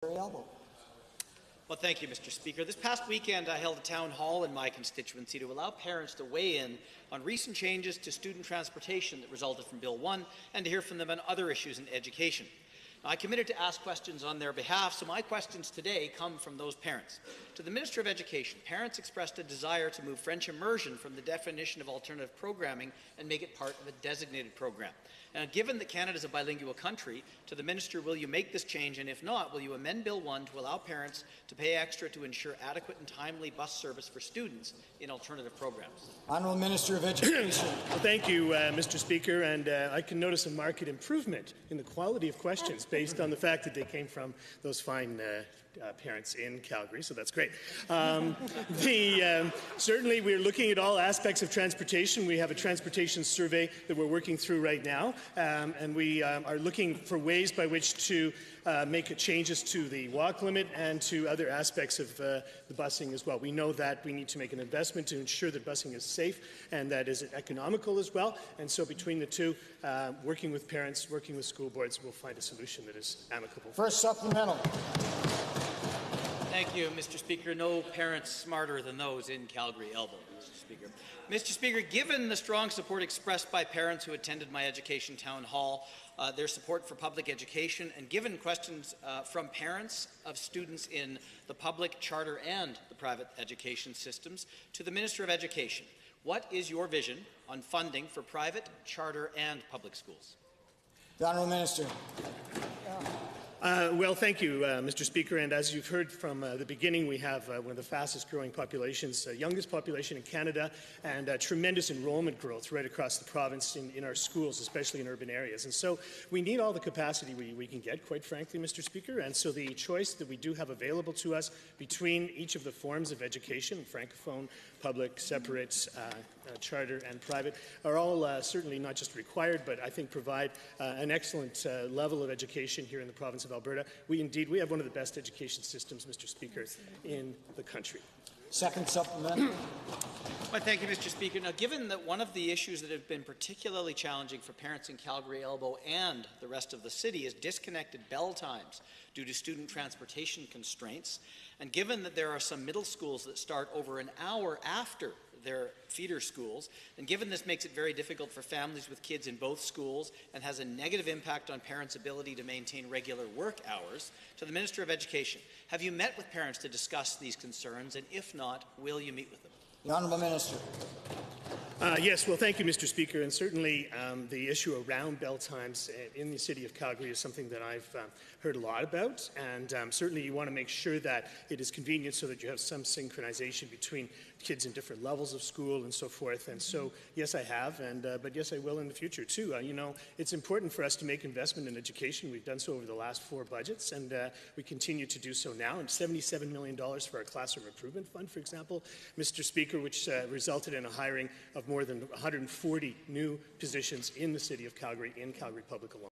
Calgary-Elbow. Well, thank you, Mr. Speaker. This past weekend, I held a town hall in my constituency to allow parents to weigh in on recent changes to student transportation that resulted from Bill 1 and to hear from them on other issues in education. Now, I committed to ask questions on their behalf, so my questions today come from those parents. To the Minister of Education, parents expressed a desire to move French immersion from the definition of alternative programming and make it part of a designated program. Now, given that Canada is a bilingual country, to the Minister, will you make this change, and if not, will you amend Bill 1 to allow parents to pay extra to ensure adequate and timely bus service for students in alternative programs? Honourable Minister of Education. Well, thank you, Mr. Speaker, and I can notice a marked improvement in the quality of questions based on the fact that they came from those fine parents in Calgary, so that's great. Certainly, we're looking at all aspects of transportation. We have a transportation survey that we're working through right now, and we are looking for ways by which to make changes to the walk limit and to other aspects of the busing as well. We know that we need to make an investment to ensure that busing is safe and that is economical as well, and so between the two, working with parents, working with school boards, we'll find a solution that is amicable. First supplemental. Thank you, Mr. Speaker. No parents smarter than those in Calgary-Elbow, Mr. Speaker. Mr. Speaker, given the strong support expressed by parents who attended my education town hall, their support for public education, and given questions from parents of students in the public, charter, and the private education systems, to the Minister of Education, what is your vision on funding for private, charter, and public schools? The Honourable Minister. Well, thank you, Mr. Speaker. And as you've heard from the beginning, we have one of the fastest growing populations, youngest population in Canada, and tremendous enrollment growth right across the province in our schools, especially in urban areas. And so we need all the capacity we can get, quite frankly, Mr. Speaker. And so the choice that we do have available to us between each of the forms of education, francophone, public, separate, charter, and private, are all certainly not just required, but I think provide an excellent level of education here in the province of Alberta. We have one of the best education systems, Mr. Speaker, in the country. Second supplemental. Well, thank you, Mr. Speaker. Now, given that one of the issues that have been particularly challenging for parents in Calgary-Elbow and the rest of the city is disconnected bell times due to student transportation constraints, and given that there are some middle schools that start over an hour after their feeder schools, and given this makes it very difficult for families with kids in both schools and has a negative impact on parents' ability to maintain regular work hours, to the Minister of Education, have you met with parents to discuss these concerns, and if not, will you meet with them? The Honourable Minister. Yes, well, thank you, Mr. Speaker, and certainly the issue around bell times in the city of Calgary is something that I've heard a lot about, and certainly you want to make sure that it is convenient so that you have some synchronization between kids in different levels of school and so forth. And so, yes, I have, but yes, I will in the future too. You know, it's important for us to make investment in education. We've done so over the last 4 budgets, and we continue to do so now. And $77 million for our Classroom Improvement Fund, for example, Mr. Speaker, which resulted in a hiring of more than 140 new positions in the city of Calgary, in Calgary Public alone.